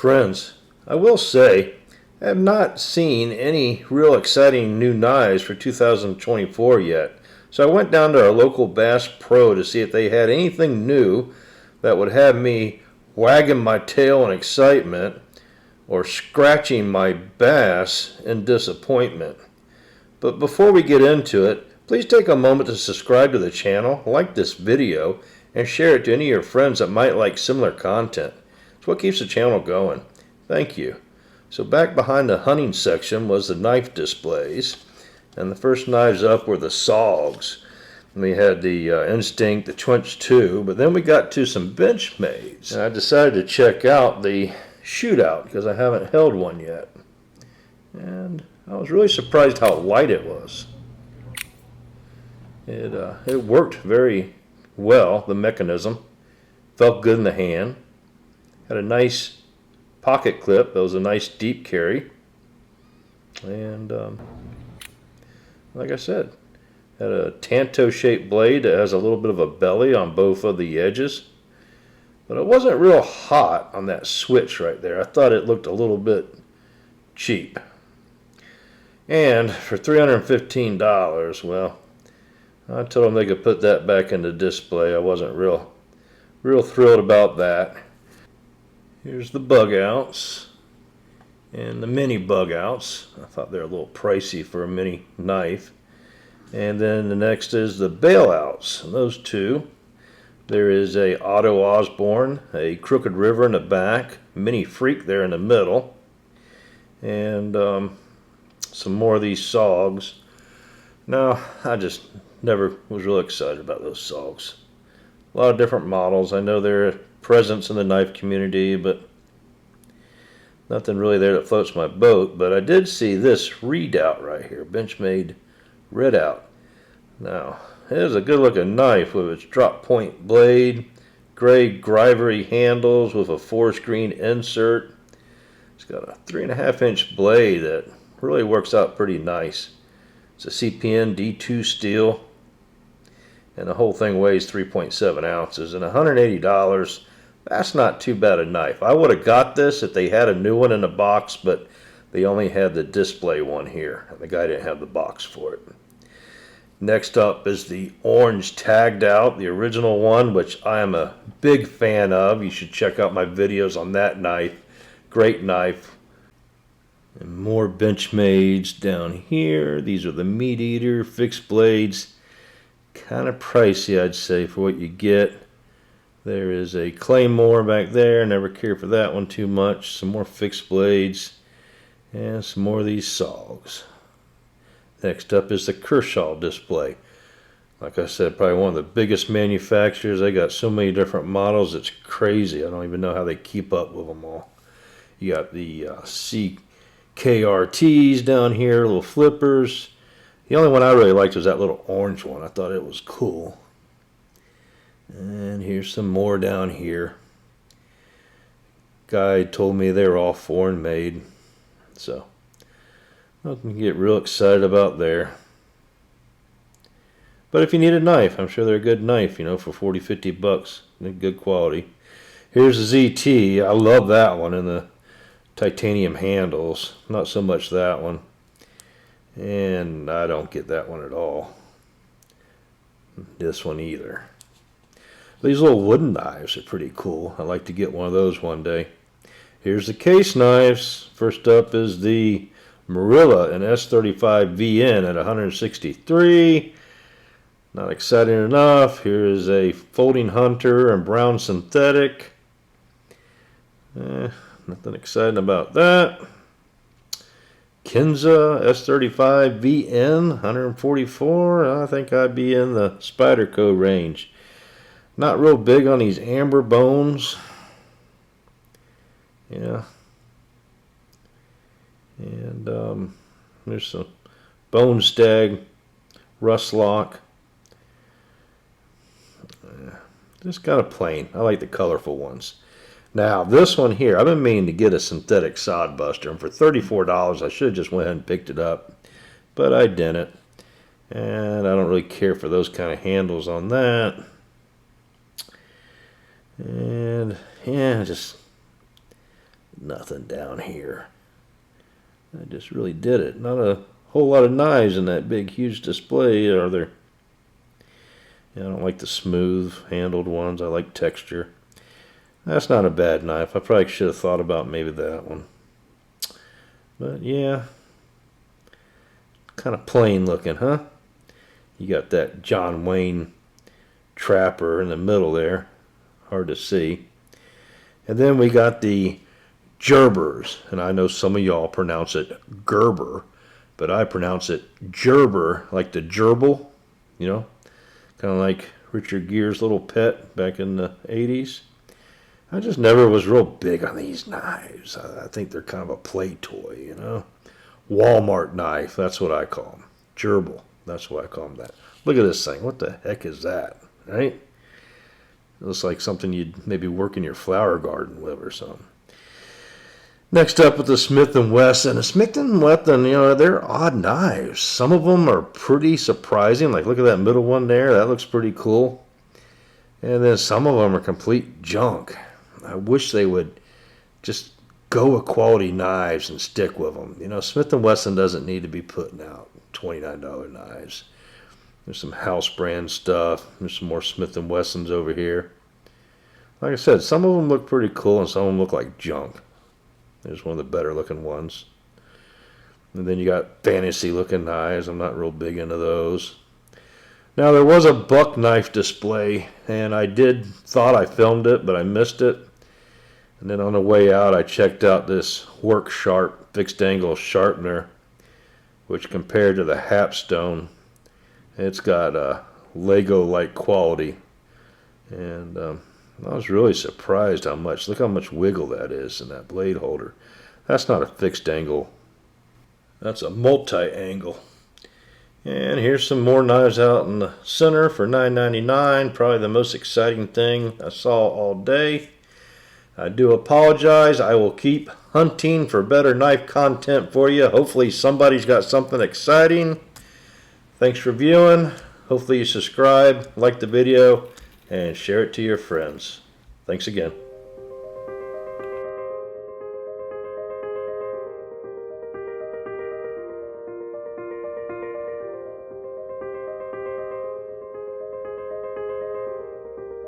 Friends, I will say I have not seen any real exciting new knives for 2024 yet. So I went down to our local Bass Pro to see if they had anything new that would have me wagging my tail in excitement or scratching my bass in disappointment. But before we get into it, please take a moment to subscribe to the channel, like this video, and share it to any of your friends that might like similar content. It's what keeps the channel going. Thank you. So back behind the hunting section was the knife displays, and the first knives up were the SOGs. We had the Instinct, the Twinch 2, but then we got to some Benchmades. And I decided to check out the Shootout because I haven't held one yet. And I was really surprised how light it was. It worked very well, the mechanism. Felt good in the hand. Had a nice pocket clip. That was a nice deep carry. And like I said, had a tanto shaped blade that has a little bit of a belly on both of the edges. But it wasn't real hot on that switch right there. I thought it looked a little bit cheap. And for $315, well, I told them they could put that back in the display. I wasn't real thrilled about that. Here's the bug outs and the mini bug outs. I thought they were a little pricey for a mini knife. And then the next is the bailouts. And those two. There is a Otto Osborne, a Crooked River in the back, Mini Freak there in the middle, and some more of these SOGs. Now, I just never was real excited about those SOGs. A lot of different models. I know they're a presence in the knife community, but nothing really there that floats my boat. But I did see this Redoubt right here, Benchmade Redoubt. Now, it is a good looking knife with its drop point blade, gray grivery handles with a forest green insert. It's got a 3.5-inch blade that really works out pretty nice. It's a CPN D2 steel, and the whole thing weighs 3.7 ounces. And $180, that's not too bad a knife. I would have got this if they had a new one in the box, but they only had the display one here, and the guy didn't have the box for it. Next up is the orange tagged out, the original one, which I am a big fan of. You should check out my videos on that knife. Great knife. And more Benchmades down here. These are the Meat Eater fixed blades. Kind of pricey, I'd say, for what you get. There is a Claymore back there. Never cared for that one too much. Some more fixed blades. And some more of these SOGs. Next up is the Kershaw display. Like I said, probably one of the biggest manufacturers. They got so many different models, it's crazy. I don't even know how they keep up with them all. You got the CRKTs down here, little flippers. The only one I really liked was that little orange one. I thought it was cool. And here's some more down here. Guy told me they were all foreign made. So nothing to get real excited about there. But if you need a knife, I'm sure they're a good knife, you know, for 40, 50 bucks. They're good quality. Here's the ZT. I love that one in the titanium handles. Not so much that one. And I don't get that one at all. This one either. These little wooden knives are pretty cool. I'd like to get one of those one day. Here's the case knives. First up is the Marilla and S35 VN at 163. Not exciting enough. Here is a Folding Hunter and Brown Synthetic. Nothing exciting about that. Kinza S35 VN 144. I think I'd be in the Spyderco range. Not real big on these amber bones. Yeah. And there's some Bone Stag, Rust Lock. Just kind of plain. I like the colorful ones. Now, this one here, I've been meaning to get a synthetic sod buster, and for $34, I should have just went ahead and picked it up, but I didn't. And I don't really care for those kind of handles on that. And yeah, just Nothing down here. I just really did it. Not a whole lot of knives in that big, huge display, are there? Yeah, I don't like the smooth handled ones. I like texture. That's not a bad knife. I probably should have thought about maybe that one. But yeah, kind of plain looking, huh? You got that John Wayne trapper in the middle there. Hard to see. And then we got the Gerbers. And I know some of y'all pronounce it Gerber, but I pronounce it Gerber, like the gerbil, you know? Kind of like Richard Gere's little pet back in the 80s. I just never was real big on these knives. I think they're kind of a play toy, you know? Walmart knife, that's what I call them. Gerbil, that's what I call them that. Look at this thing. What the heck is that, right? It looks like something you'd maybe work in your flower garden with or something. Next up with the Smith & Wesson. The Smith & Wesson, you know, they're odd knives. Some of them are pretty surprising. Like, look at that middle one there. That looks pretty cool. And then some of them are complete junk. I wish they would just go with quality knives and stick with them. You know, Smith & Wesson doesn't need to be putting out $29 knives. There's some house brand stuff. There's some more Smith & Wessons over here. Like I said, some of them look pretty cool and some of them look like junk. There's one of the better looking ones. And then you got fancy looking knives. I'm not real big into those. Now there was a buck knife display and I thought I filmed it, but I missed it. And then on the way out I checked out this Work Sharp fixed angle sharpener, which compared to the Hapstone, it's got a Lego-like quality. And I was really surprised how much. Look how much wiggle that is in that blade holder. That's not a fixed angle. That's a multi-angle. And here's some more knives out in the center for $9.99. Probably the most exciting thing I saw all day. I do apologize. I will keep hunting for better knife content for you. Hopefully somebody's got something exciting. Thanks for viewing. Hopefully you subscribe, like the video, and share it to your friends. Thanks again.